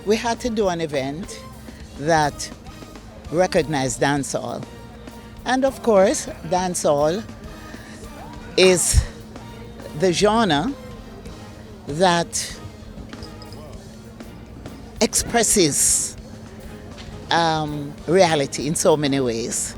we had to do an event that recognized dancehall. And of course, dancehall is the genre that expresses reality in so many ways.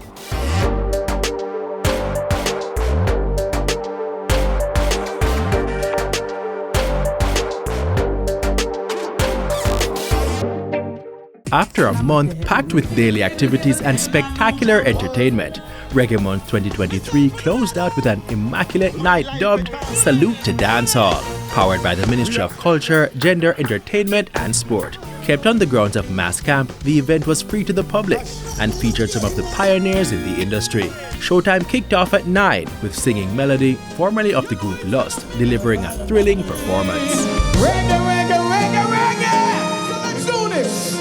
After a month packed with daily activities and spectacular entertainment, Reggae Month 2023 closed out with an immaculate night dubbed Salute To Dancehall, powered by the Ministry of Culture, Gender, Entertainment and Sport. Kept on the grounds of Mass Camp, the event was free to the public and featured some of the pioneers in the industry. Showtime kicked off at 9 with Singing Melody, formerly of the group Lust, delivering a thrilling performance. Reggae, reggae, reggae, reggae! So let's do this!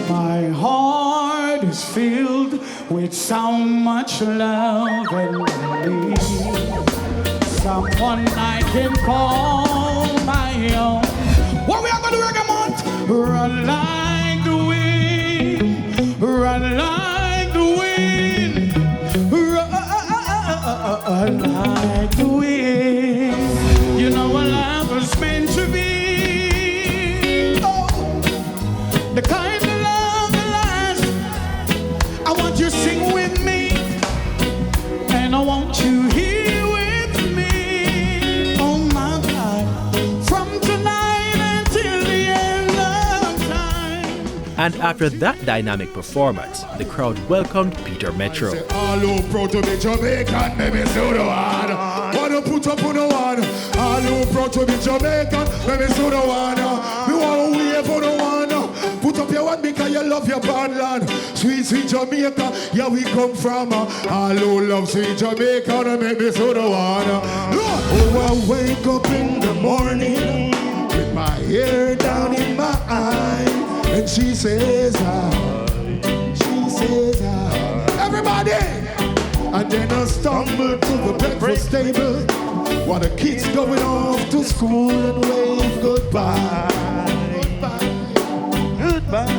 My heart is filled with so much love and belief. Someone I can call my own. What we are going to do, Reggae Month? Run like the wind, run like the wind, run like the wind. You know what love was meant to be. Oh, the kind of love that lasts. I want you to sing with me, and I want you here with me. Oh my God, from tonight until the end of time. And after that dynamic performance, the crowd welcomed Peter Metro. All who proud to be Jamaican, maybe so the one. Wanna put up on the one. All who proud to be Jamaican, maybe so the one. We wanna wave for the one. Put up your one because you love your bad land. Sweet, sweet Jamaica, yeah we come from. All who love sweet Jamaica, maybe so the one. Oh, I wake up in the morning with my hair down in my eye, and she says, everybody. And then I stumble to the breakfast table while the kids going off to school and wave goodbye. Goodbye.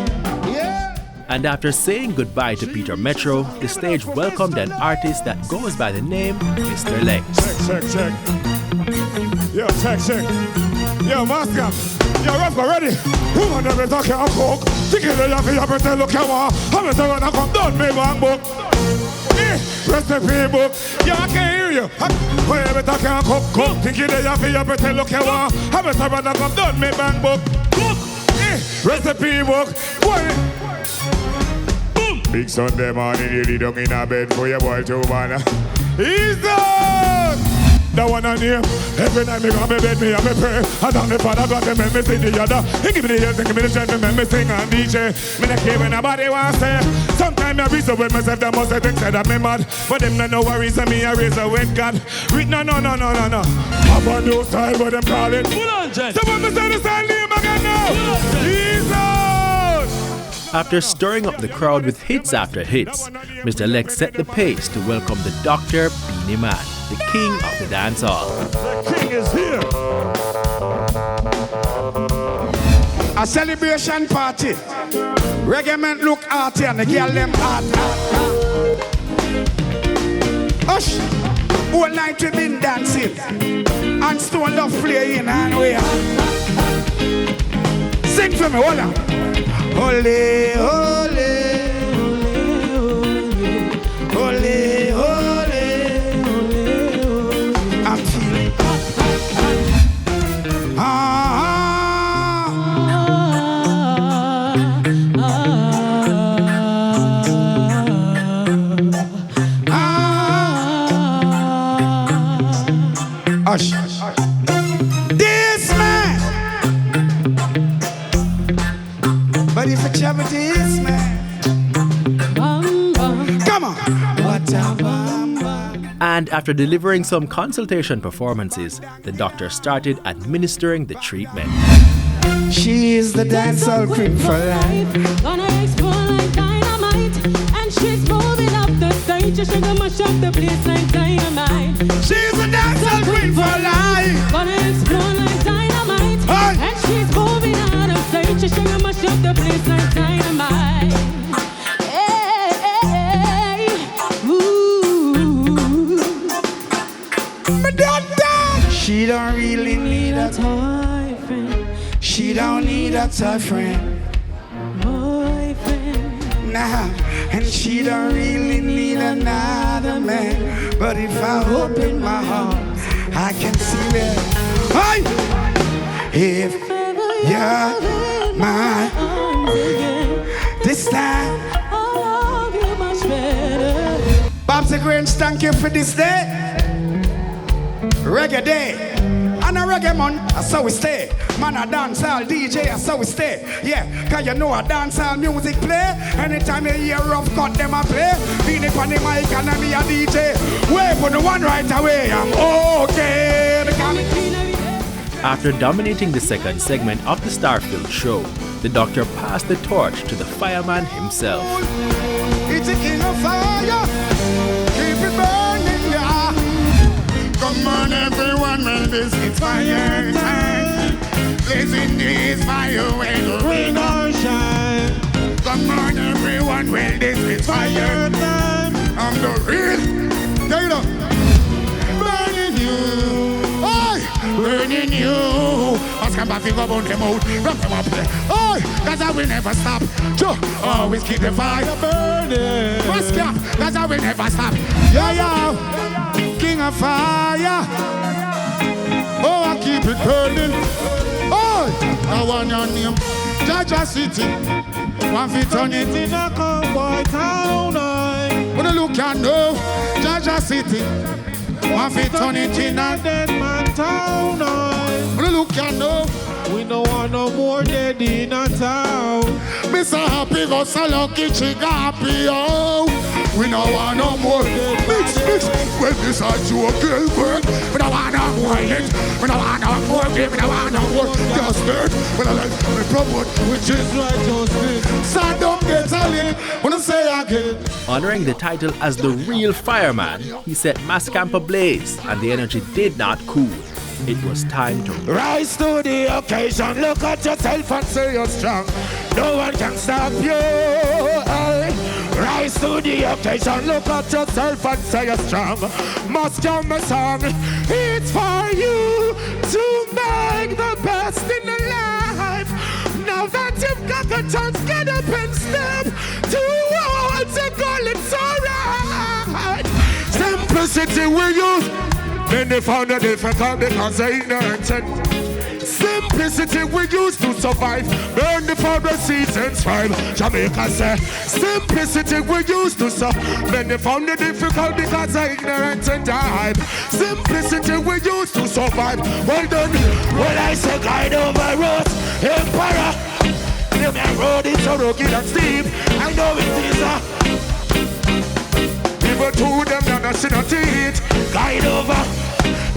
Yeah. And after saying goodbye to Peter Metro, the stage welcomed an artist that goes by the name Mr. Lexx. Check. Yo, check. Yo, Master. Yo, Rafa, ready? Woman, never talk about coke. Thinking that you have to look at what. I'm going to come down, me one book. Recipe book. Yo, I can hear you. Whenever talk about coke. Thinking that you have to look at what. I'm going to come down, me bang book. Recipe book. Boom. Big Sunday morning, you lay down in a bed for your boy to man. He's done. That one on here. Every night me got me bed, me and me pray. I thank me Father God, them make me see the other. He give me the ears, give me the strength, me make me sing and DJ. Me not care when nobody wants to say. Sometimes I reason with myself, that must have think that I'm mad. But them not know what reason me a reason with God. No. Have a new style, what them call it. So when me say the style name again now. Jesus! After stirring up the crowd with hits after hits, Mr. Lexx set the pace to welcome the Dr. Beenie Man, the king of the dancehall. The king is here. A celebration party. Reggae men look arty and the girl them hot. Hush. All night we been dancing and Stone Love playing and we are. Sing for me, hold on. Ole, ole, ole, ole, I'm feeling Hush. This man, but if a charity is man, come on. And after delivering some consultation performances, the doctor started administering the treatment. She is the dancehall queen for life. Gonna explode like dynamite, and she's moving up the stage. She's gonna mash up the place like dynamite. She's the dancehall queen for life. Gonna explode like dynamite, and she's moving out of stage. she gonna mash up the place like dynamite. Hey, ooh. She don't really need a boyfriend. She don't need a toy friend. Boyfriend. Nah, and she don't really need another man. But if I open my arms, I can see that. Hey! If you're my this time, I'll love you much better. Bob's a Grange, thank you for this day. Reggae day. And a reggae man, that's how we stay. Man, a dancehall DJ, that's how we stay. Yeah, cause you know a dancehall music play. Anytime you hear rough cut, them a play. Beenie on the mic and me a DJ. Wait for the one right away, I'm okay. After dominating the second segment of the Starfield show, the Doctor passed the torch to the fireman himself. It's a king of fire. Keep it burning, yeah. Come on, everyone, man, this is fire time. Blazing this fire when the rain or shine. Come on, everyone, well, this is fire time. I'm the real Taylor. Burning you. Oh, burning you. Ask them back, think about them out. Rock them up. Oh, cause I will never stop. Joe, always keep the fire burning. First cap, cause I will never stop. Yeah, yeah. King of fire. Oh, I keep it burning. Oh, I want your name. Jaja City. One feet on it in a cowboy town. When I look and know, Jaja City. One feet on it in a dead man town. When I look and know, we don't want no more dead in a town. Mr. Happy go so lucky, chica happy, oh. We don't want no more mix. Well, this is your girlfriend. We don't want no more hit. We don't want no more game. We don't want no more just dirt. Well, I like to promote, which is right, just so don't get a lick when I say again. Honoring the title as the real fireman, he set mass camp ablaze, and the energy did not cool. It was time to rise to the occasion. Look at yourself and say you're strong. No one can stop you. Rise to the occasion. Look at yourself and say you're strong. Must come a song. It's for you to make the best in the life. Now that you've got the chance, get up and step towards the goal. It's alright. Simplicity we use. Then they found it difficult because they're ignorant. Simplicity we used to survive. Burn the forest seeds and thrive. Jamaica say simplicity we used to survive. Then they found it difficult because they're ignorant and died. Simplicity we used to survive. Well done. Well, I say guide over roads. Emperor. The man road is so rugged and steep. I know it is people to them that I should not eat. Guide over.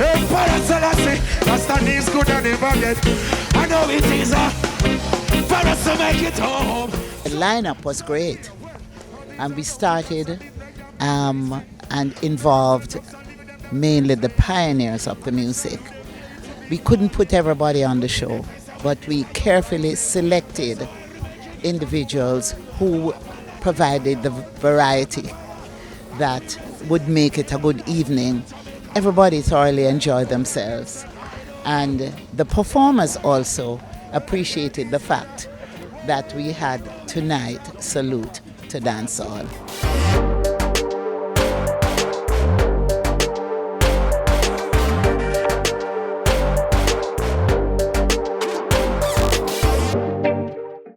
Emperor Selassie. That's the knees good and never get. I know it is for us to make it home. The lineup was great. And we started and involved mainly the pioneers of the music. We couldn't put everybody on the show, but we carefully selected individuals who provided the variety that would make it a good evening. Everybody thoroughly enjoyed themselves. And the performers also appreciated the fact that we had tonight Salute to Dancehall.